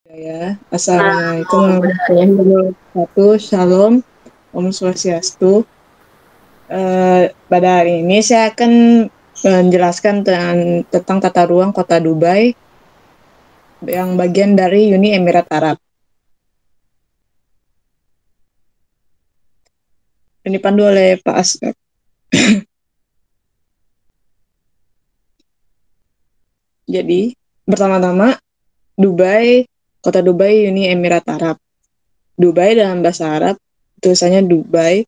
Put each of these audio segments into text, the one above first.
Ya, Oh, Assalamualaikum budaya. warahmatullahi wabarakatuh. Shalom, Om Swastiastu. Pada hari ini saya akan menjelaskan tentang tata ruang Kota Dubai yang bagian dari Uni Emirat Arab. Ini dipandu oleh Pak Asep. Jadi, pertama-tama Dubai, Kota Dubai Uni Emirat Arab. Dubai dalam bahasa Arab, tulisannya Dubai,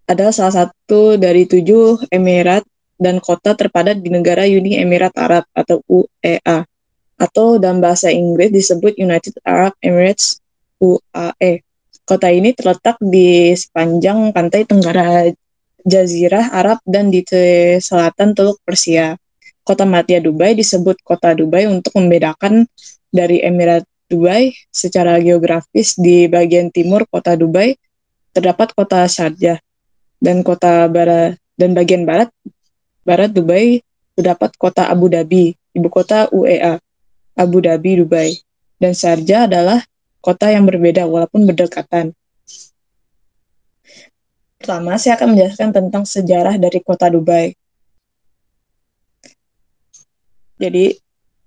adalah salah satu dari 7 emirat dan kota terpadat di negara Uni Emirat Arab atau UEA, atau dalam bahasa Inggris disebut United Arab Emirates UAE. Kota ini terletak di sepanjang pantai tenggara Jazirah Arab dan di selatan Teluk Persia. Kota Madya Dubai disebut Kota Dubai untuk membedakan dari Emirat Dubai. Secara geografis di bagian timur Kota Dubai terdapat Kota Sharjah dan bagian barat Dubai terdapat Kota Abu Dhabi, ibu kota UEA. Abu Dhabi, Dubai, dan Sharjah adalah kota yang berbeda walaupun berdekatan. Pertama, saya akan menjelaskan tentang sejarah dari kota Dubai. Jadi,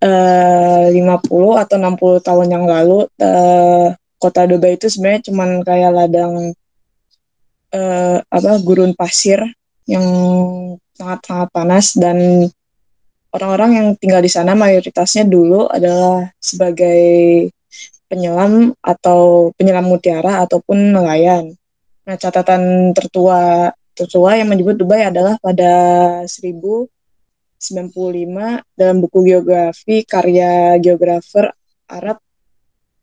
50 atau 60 tahun yang lalu, kota Dubai itu sebenarnya cuma kayak ladang gurun pasir yang sangat-sangat panas, dan orang-orang yang tinggal di sana mayoritasnya dulu adalah sebagai penyelam mutiara ataupun nelayan. Nah, catatan tertua yang menyebut Dubai adalah pada 1095 dalam buku geografi karya geografer Arab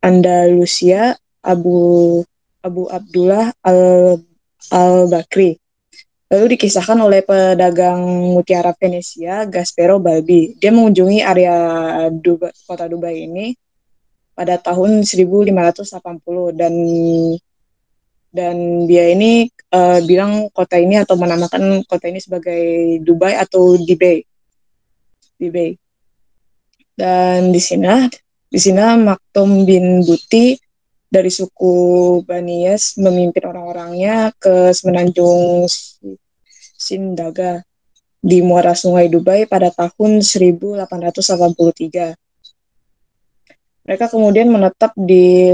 Andalusia Abu Abu Abdullah al-Bakri. Lalu dikisahkan oleh pedagang mutiara Venesia Gaspero Balbi. Dia mengunjungi area kota Dubai ini pada tahun 1580, dan dia ini bilang kota ini atau menamakan kota ini sebagai Dubai atau Dibay. Dan di sini Maktoum bin Buti dari suku Banias memimpin orang-orangnya ke semenanjung Sindaga di muara Sungai Dubai pada tahun 1883. Mereka kemudian menetap di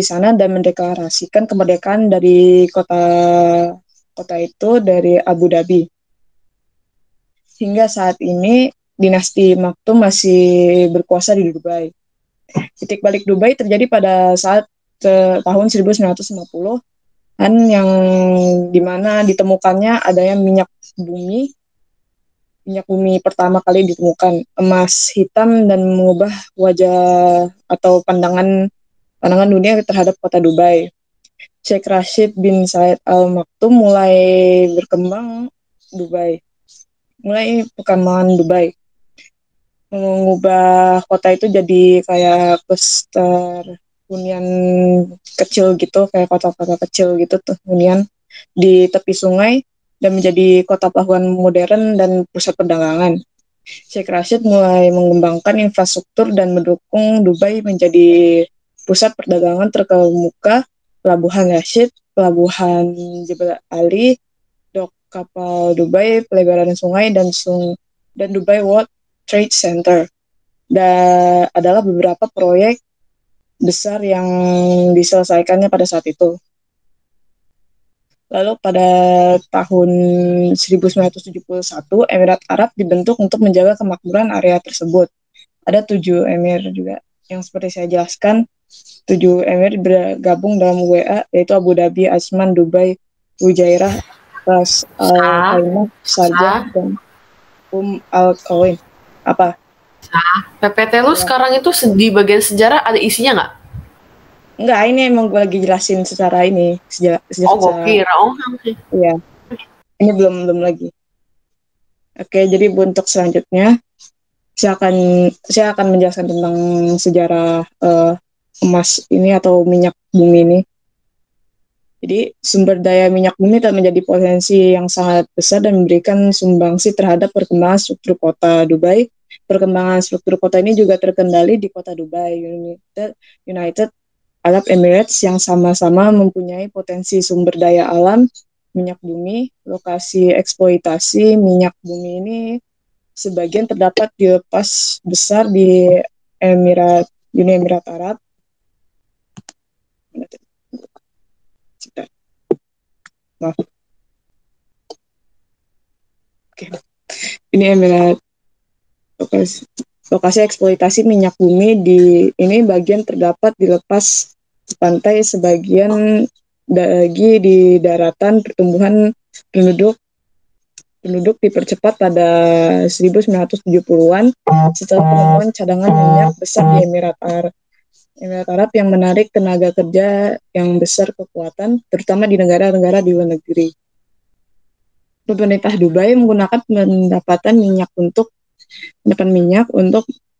sana dan mendeklarasikan kemerdekaan dari kota itu dari Abu Dhabi. Hingga saat ini dinasti Maktoum masih berkuasa di Dubai. Titik balik Dubai terjadi pada saat tahun 1950 yang dimana ditemukannya adanya minyak bumi pertama kali ditemukan, emas hitam, dan mengubah wajah atau pandangan dunia terhadap kota Dubai. Sheikh Rashid bin Said Al Maktoum mulai perkembangan Dubai, mengubah kota itu jadi kayak cluster hunian kecil gitu, kayak kota-kota kecil gitu tuh, hunian di tepi sungai, dan menjadi kota pelabuhan modern dan pusat perdagangan. Sheikh Rashid mulai mengembangkan infrastruktur dan mendukung Dubai menjadi pusat perdagangan terkemuka. Pelabuhan Rashid, Pelabuhan Jebel Ali, dok kapal Dubai, pelebaran sungai, dan Dubai World Trade Center. Adalah beberapa proyek besar yang diselesaikannya pada saat itu. Lalu pada tahun 1971, Emirat Arab dibentuk untuk menjaga kemakmuran area tersebut. Ada 7 emir juga, yang seperti saya jelaskan. 7 emir bergabung dalam UEA, yaitu Abu Dhabi, Ajman, Dubai, Fujairah, Ras Al Sa, Khaimah, Sharjah, sa, dan Al Qawain. Apa? PPT lu Ya. sekarang itu di bagian sejarah ada isinya nggak? Enggak, ini emang gue lagi jelasin secara ini, Oh, gue secara, kira. Oh, oke. ya, ini belum lagi. Oke, jadi untuk selanjutnya saya akan menjelaskan tentang sejarah emas ini atau minyak bumi ini. Jadi sumber daya minyak bumi telah menjadi potensi yang sangat besar dan memberikan sumbangsi terhadap perkembangan struktur kota Dubai Perkembangan struktur kota ini juga terkendali di kota Dubai, United Arab Emirates yang sama-sama mempunyai potensi sumber daya alam, minyak bumi, lokasi eksploitasi minyak bumi ini sebagian terdapat di lepas besar di Uni Emirat Arab. Maaf. Oke. Ini Emirat lokasi eksploitasi minyak bumi ini bagian terdapat di lepas pantai, sebagian lagi di daratan. Pertumbuhan penduduk dipercepat pada 1970-an setelah penemuan cadangan minyak besar di Emirat Arab yang menarik tenaga kerja yang besar kekuatan, terutama di negara-negara di luar negeri. Pemerintah Dubai menggunakan pendapatan minyak untuk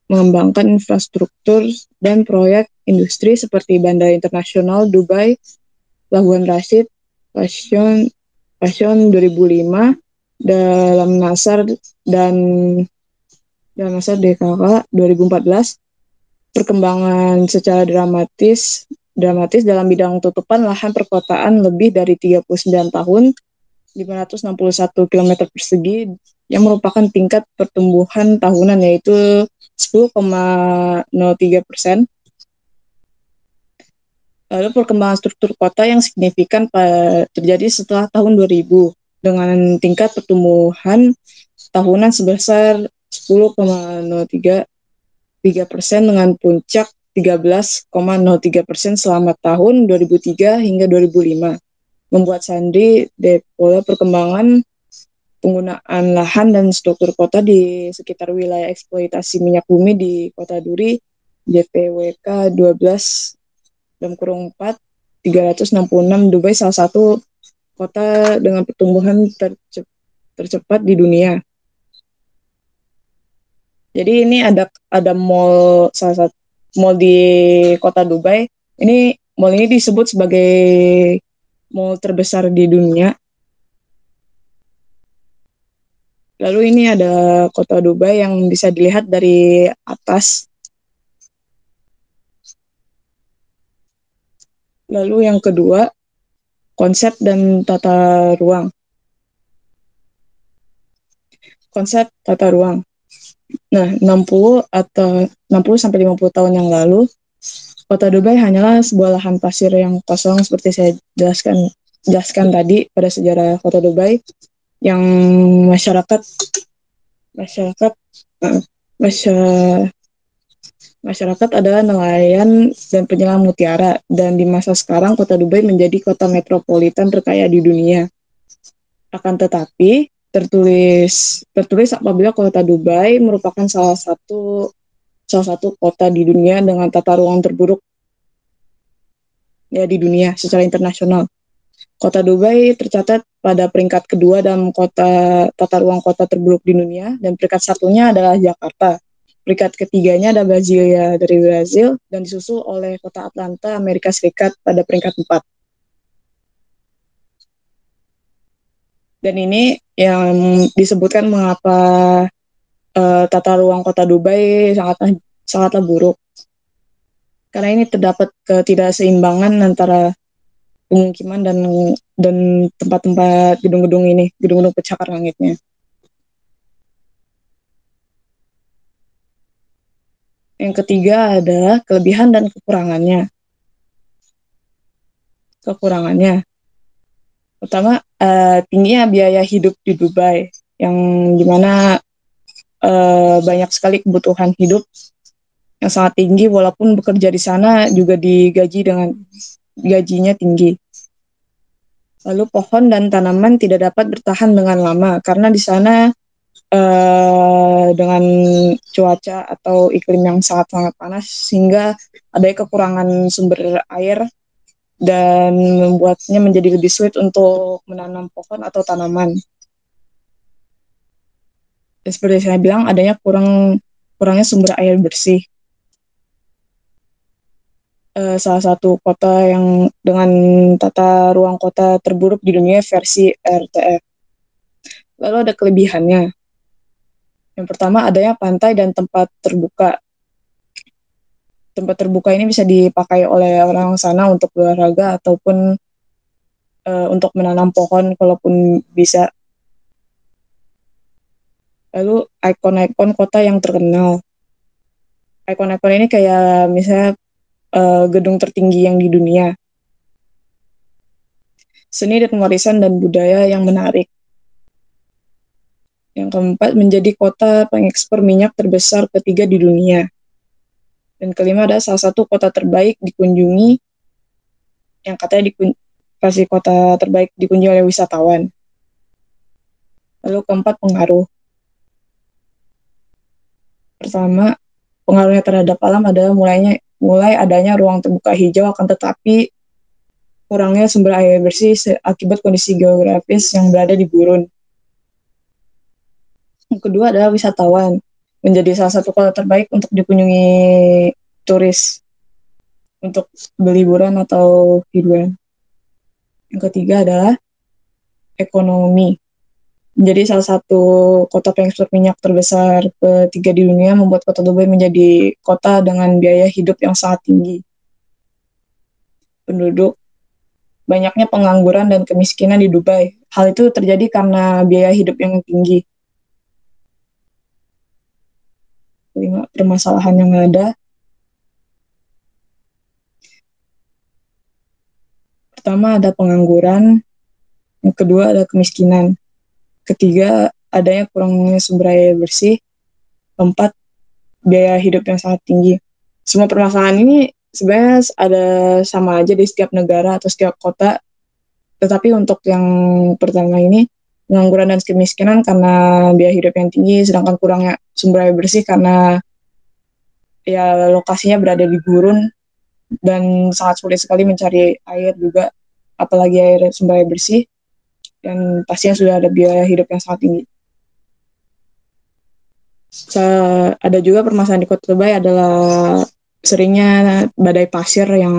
mengembangkan infrastruktur dan proyek industri seperti Bandara Internasional Dubai, Pelabuhan Rashid, Passion 2005, dalam Nasar DKK 2014. Perkembangan secara dramatis dalam bidang tutupan lahan perkotaan lebih dari 39 tahun, 561 km persegi, yang merupakan tingkat pertumbuhan tahunan yaitu 10,03%. Lalu perkembangan struktur kota yang signifikan terjadi setelah tahun 2000 dengan tingkat pertumbuhan tahunan sebesar 10,03% dengan puncak 13,03% selama tahun 2003 hingga 2005. Membuat Sandri pola perkembangan penggunaan lahan dan struktur kota di sekitar wilayah eksploitasi minyak bumi di Kota Duri, JPWK 12/4 366 Dubai, salah satu kota dengan pertumbuhan tercepat di dunia. Jadi ini ada mall, salah satu mall di Kota Dubai. Mall ini disebut sebagai mall terbesar di dunia. Lalu ini ada Kota Dubai yang bisa dilihat dari atas. Lalu yang kedua, konsep dan tata ruang. Konsep tata ruang. Nah, 60-50 tahun yang lalu, Kota Dubai hanyalah sebuah lahan pasir yang kosong seperti saya jelaskan tadi pada sejarah Kota Dubai, yang masyarakat adalah nelayan dan penyelam mutiara, dan di masa sekarang Kota Dubai menjadi kota metropolitan terkaya di dunia. Akan tetapi tertulis apabila Kota Dubai merupakan salah satu kota di dunia dengan tata ruang terburuk di dunia secara internasional. Kota Dubai tercatat pada peringkat kedua dalam tata ruang kota terburuk di dunia, dan peringkat satunya adalah Jakarta. Peringkat ketiganya ada Brasilia dari Brazil, dan disusul oleh kota Atlanta, Amerika Serikat pada peringkat 4. Dan ini yang disebutkan mengapa tata ruang Kota Dubai sangatlah buruk. Karena ini terdapat ketidakseimbangan antara pemukiman dan tempat-tempat gedung-gedung pencakar langitnya. Yang ketiga adalah kelebihan dan kekurangannya. Pertama, tingginya biaya hidup di Dubai, yang dimana banyak sekali kebutuhan hidup yang sangat tinggi, walaupun bekerja di sana juga digaji dengan gajinya tinggi. Lalu pohon dan tanaman tidak dapat bertahan dengan lama karena di sana dengan cuaca atau iklim yang sangat-sangat panas, sehingga ada kekurangan sumber air dan membuatnya menjadi lebih sulit untuk menanam pohon atau tanaman. Dan seperti saya bilang, adanya kurangnya sumber air bersih. Salah satu kota yang dengan tata ruang kota terburuk di dunia versi RTF. Lalu ada kelebihannya. Yang pertama adanya pantai dan tempat terbuka. Tempat terbuka ini bisa dipakai oleh orang sana untuk berolahraga ataupun untuk menanam pohon kalaupun bisa. Lalu ikon-ikon kota yang terkenal. Ikon-ikon ini kayak misalnya gedung tertinggi yang di dunia. Seni dan warisan dan budaya yang menarik. Yang keempat, menjadi kota pengekspor minyak terbesar ketiga di dunia. Dan kelima ada salah satu kota terbaik dikunjungi, yang katanya kasih kota terbaik dikunjungi oleh wisatawan. Lalu keempat, pengaruh. Pertama, pengaruhnya terhadap alam adalah mulai adanya ruang terbuka hijau, akan tetapi kurangnya sumber air bersih akibat kondisi geografis yang berada di gurun. Yang kedua adalah wisatawan, menjadi salah satu kota terbaik untuk dikunjungi turis untuk berliburan atau hiburan. Yang ketiga adalah ekonomi, menjadi salah satu kota pengekspor minyak terbesar ketiga di dunia, membuat kota Dubai menjadi kota dengan biaya hidup yang sangat tinggi. Penduduk, banyaknya pengangguran dan kemiskinan di Dubai. Hal itu terjadi karena biaya hidup yang tinggi. Kelima, permasalahan yang ada. Pertama ada pengangguran, yang kedua ada kemiskinan, ketiga adanya kurangnya sumber air bersih, keempat biaya hidup yang sangat tinggi. Semua permasalahan ini sebenarnya ada sama aja di setiap negara atau setiap kota, tetapi untuk yang pertama ini, pengangguran dan kemiskinan karena biaya hidup yang tinggi, sedangkan kurangnya sumber air bersih karena ya lokasinya berada di gurun dan sangat sulit sekali mencari air juga, apalagi sumber air bersih, dan pastinya sudah ada biaya hidup yang sangat tinggi. Ada juga permasalahan di Kota Dubai adalah seringnya badai pasir yang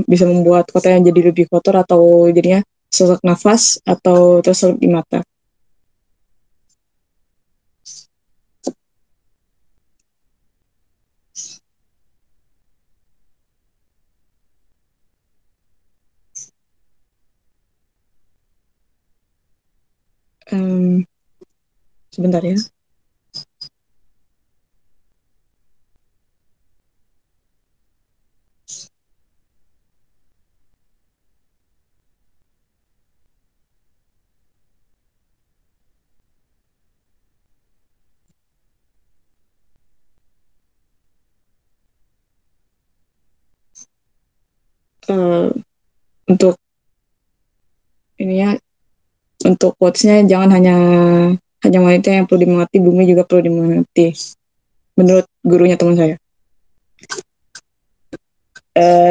bisa membuat kotanya jadi lebih kotor atau jadinya sesak nafas atau terselip di mata. Sebentar ya. Untuk ini ya, untuk quotes-nya jangan hanya wanita yang perlu dimengerti, bumi juga perlu dimengerti. Menurut gurunya teman saya.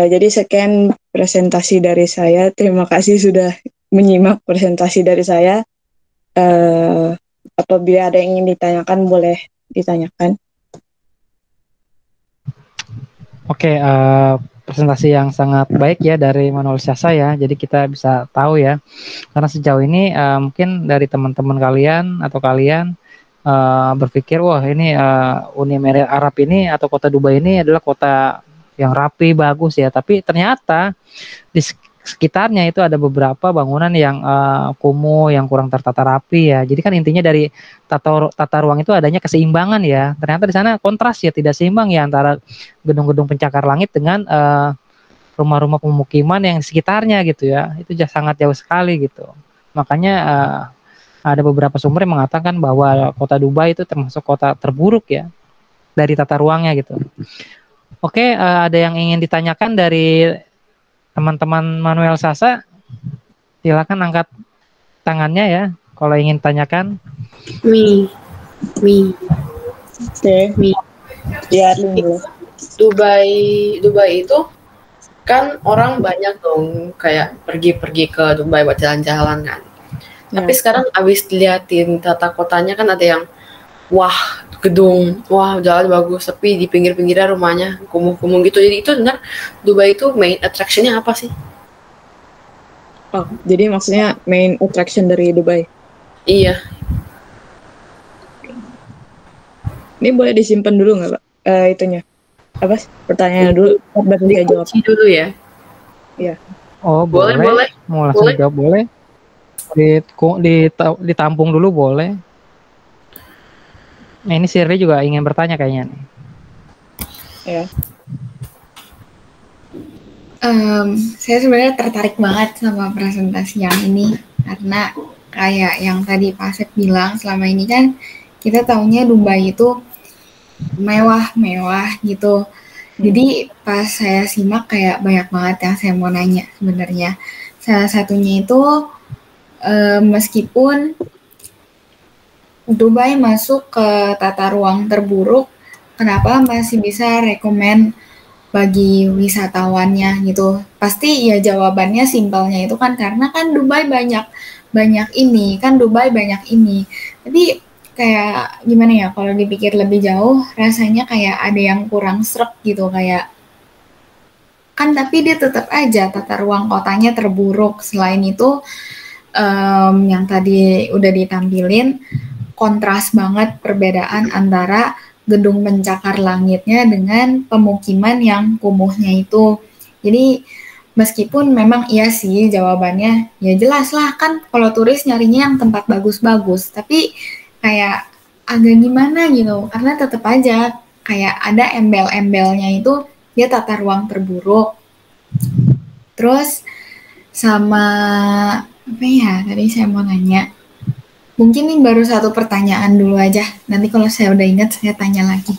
Jadi sekian presentasi dari saya. Terima kasih sudah menyimak presentasi dari saya. Apabila ada yang ingin ditanyakan, boleh ditanyakan. Oke, presentasi yang sangat baik ya dari Manuel Syasa ya. Jadi kita bisa tahu ya, karena sejauh ini mungkin dari teman-teman kalian atau kalian berpikir wah ini Uni Emirat Arab ini atau kota Dubai ini adalah kota yang rapi bagus ya, tapi ternyata di sekitarnya itu ada beberapa bangunan yang kumuh, yang kurang tertata rapi ya. Jadi kan intinya dari tata ruang itu adanya keseimbangan ya. Ternyata di sana kontras ya, tidak seimbang ya antara gedung-gedung pencakar langit dengan rumah-rumah pemukiman yang di sekitarnya gitu ya. Itu sangat jauh sekali gitu. Makanya ada beberapa sumber yang mengatakan bahwa kota Dubai itu termasuk kota terburuk ya dari tata ruangnya gitu. Oke, ada yang ingin ditanyakan dari teman-teman Manuel Syasa? Silakan angkat tangannya ya kalau ingin tanyakan. Oke. Ya, Dubai itu kan orang banyak dong kayak pergi-pergi ke Dubai buat jalan-jalan kan. Tapi sekarang abis diliatin tata kotanya kan ada yang wah gedung, wah jalan bagus, tapi di pinggir-pinggirnya rumahnya kumuh-kumuh gitu. Jadi itu benar Dubai itu main attraction-nya apa sih? Oh, jadi maksudnya main attraction dari Dubai? Iya. Ini boleh disimpan dulu nggak, Pak? Itunya. Apa sih? Pertanyaannya dulu, baru saya jawab. Dikunci dulu ya. Iya. Oh, boleh. Mau langsung dijawab boleh. Ditampung dulu boleh. Nah, ini Shirley juga ingin bertanya kayaknya nih. Ya. Saya sebenarnya tertarik banget sama presentasi yang ini karena kayak yang tadi Pak Asep bilang, selama ini kan kita taunya Dubai itu mewah-mewah gitu. Jadi pas saya simak kayak banyak banget yang saya mau nanya sebenarnya. Salah satunya itu meskipun Dubai masuk ke tata ruang terburuk, kenapa masih bisa rekomen bagi wisatawannya gitu? Pasti ya jawabannya simpelnya itu kan karena kan Dubai banyak ini, kan Dubai banyak ini. Tapi kayak gimana ya kalau dipikir lebih jauh rasanya kayak ada yang kurang srek gitu, kayak kan tapi dia tetap aja tata ruang kotanya terburuk. Selain itu yang tadi udah ditampilin kontras banget perbedaan antara gedung pencakar langitnya dengan pemukiman yang kumuhnya itu. Jadi meskipun memang iya sih jawabannya ya jelas lah kan kalau turis nyarinya yang tempat bagus-bagus, tapi kayak agak gimana gitu karena tetap aja kayak ada embel-embelnya itu dia tata ruang terburuk. Terus sama apa ya tadi saya mau nanya, mungkin ini baru satu pertanyaan dulu aja, nanti kalau saya udah ingat saya tanya lagi.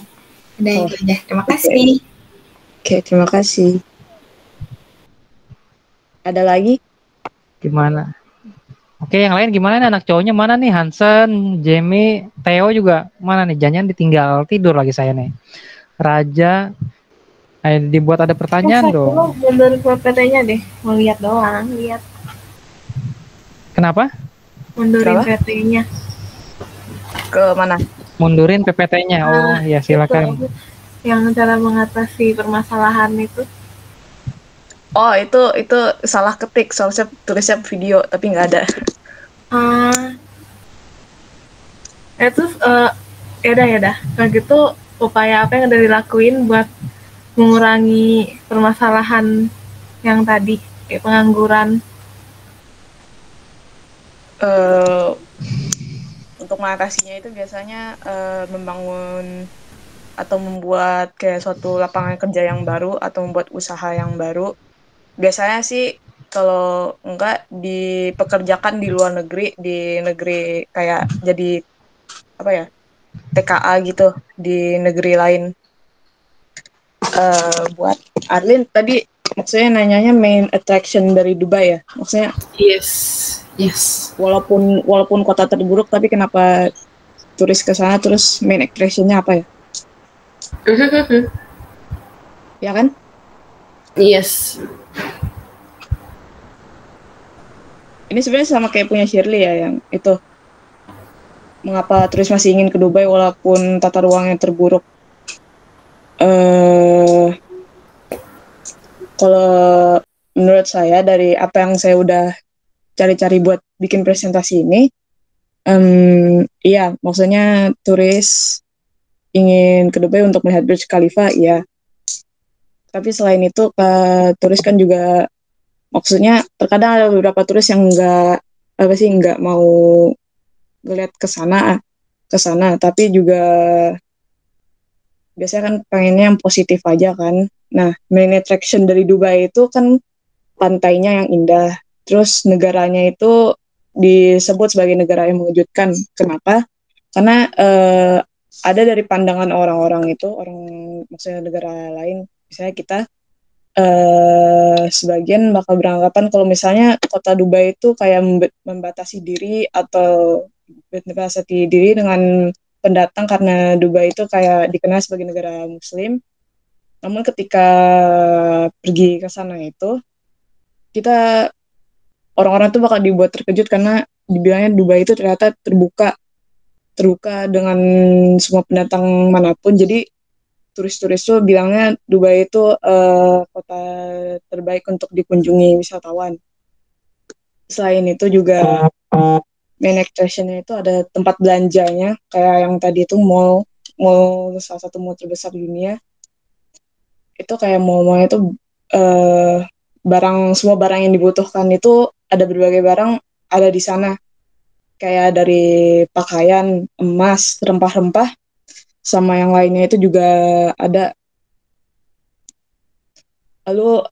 Udah itu aja, terima kasih. Oke, terima kasih. Ada lagi? Gimana? Oke, yang lain gimana nih, anak cowoknya mana nih? Hansen, Jamie, Theo juga mana nih? Jangan ditinggal tidur lagi saya nih. Raja, dibuat ada pertanyaan dong. Mundur ke PT-nya deh, mau lihat doang, lihat. Kenapa? Mundurin PT-nya. Ke mana? Mundurin PPT-nya. Oh, ya silakan. Itu, yang cara mengatasi permasalahan itu. Oh, itu salah ketik, soalnya tulisnya video tapi nggak ada. Itu ya udah. Kalau gitu upaya apa yang udah dilakuin buat mengurangi permasalahan yang tadi kayak pengangguran? Untuk mengatasinya itu biasanya membangun atau membuat kayak suatu lapangan kerja yang baru atau membuat usaha yang baru. Biasanya sih kalau enggak dipekerjakan di luar negeri, di negeri kayak jadi apa ya, TKA gitu di negeri lain. Buat Arlin tadi maksudnya nanyanya main attraction dari Dubai ya, maksudnya Yes. Walaupun kota terburuk tapi kenapa turis ke sana, terus main attraction-nya apa ya? Ya kan? Yes. Ini sebenarnya sama kayak punya Shirley ya, yang itu mengapa turis masih ingin ke Dubai walaupun tata ruangnya terburuk. Kalau menurut saya dari apa yang saya udah cari-cari buat bikin presentasi ini, iya maksudnya turis ingin ke Dubai untuk melihat Burj Khalifa, iya. Tapi selain itu turis kan juga, maksudnya terkadang ada beberapa turis yang nggak mau ngeliat ke sana, tapi juga biasanya kan pengennya yang positif aja kan. Nah, main attraction dari Dubai itu kan pantainya yang indah, terus negaranya itu disebut sebagai negara yang mengejutkan. Kenapa? Karena ada dari pandangan orang-orang itu, maksudnya negara lain, misalnya kita sebagian bakal beranggapan kalau misalnya kota Dubai itu kayak membatasi diri atau membatasi diri dengan pendatang karena Dubai itu kayak dikenal sebagai negara Muslim. Namun ketika pergi ke sana itu, kita orang-orang tuh bakal dibuat terkejut karena dibilangnya Dubai itu ternyata terbuka dengan semua pendatang manapun. Jadi turis-turis tuh bilangnya Dubai itu kota terbaik untuk dikunjungi wisatawan. Selain itu juga main attraction-nya itu ada tempat belanjanya, kayak yang tadi itu mall. salah satu mall terbesar di dunia. Itu kayak mall-mallnya itu semua barang yang dibutuhkan itu ada, berbagai barang ada di sana. Kayak dari pakaian, emas, rempah-rempah, sama yang lainnya itu juga ada. Lalu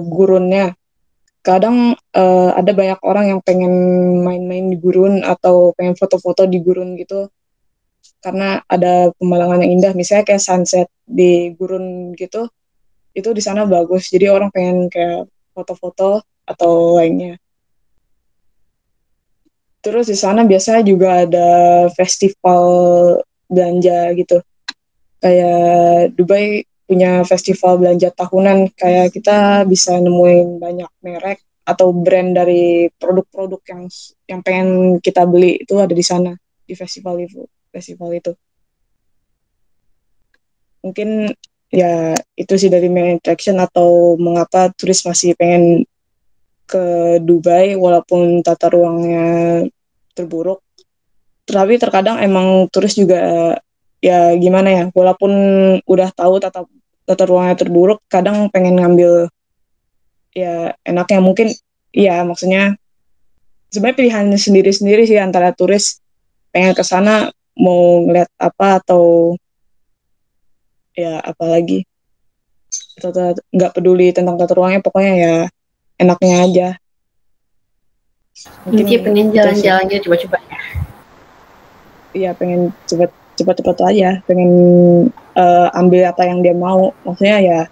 gurunnya, kadang ada banyak orang yang pengen main-main di gurun atau pengen foto-foto di gurun gitu, karena ada pemandangan yang indah, misalnya kayak sunset di gurun gitu, itu di sana bagus, jadi orang pengen kayak foto-foto atau lainnya. Terus di sana biasanya juga ada festival belanja gitu, kayak Dubai punya festival belanja tahunan, kayak kita bisa nemuin banyak merek atau brand dari produk-produk yang pengen kita beli, itu ada di sana di festival itu. Mungkin ya itu sih dari main attraction atau mengapa turis masih pengen ke Dubai walaupun tata ruangnya terburuk. Tapi terkadang emang turis juga ya gimana ya, walaupun udah tahu tata ruangnya terburuk, kadang pengen ngambil ya enaknya. Mungkin ya maksudnya sebenarnya pilihan sendiri-sendiri sih antara turis pengen ke sana mau ngeliat apa atau ya apalagi nggak peduli tentang tata ruangnya, pokoknya ya enaknya aja. Mungkin pengen jalan-jalannya coba-coba ya. Iya, pengen cepat-cepat aja, pengen ambil apa yang dia mau. Maksudnya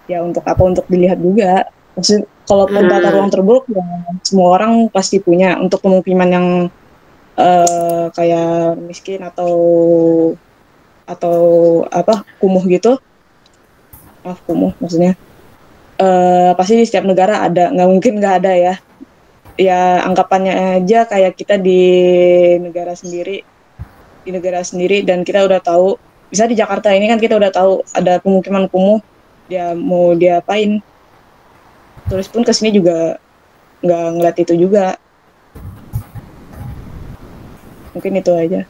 ya untuk apa, untuk dilihat juga. Maksudnya kalaupun tata ruang terburuk ya semua orang pasti punya. Untuk pemukiman yang kayak miskin atau apa kumuh gitu, kumuh maksudnya, pasti di setiap negara ada, nggak mungkin nggak ada ya. Ya anggapannya aja kayak kita di negara sendiri dan kita udah tahu, bisa di Jakarta ini kan kita udah tahu ada pemukiman kumuh, dia mau diapain, turis pun kesini juga nggak ngeliat itu juga. Mungkin itu aja.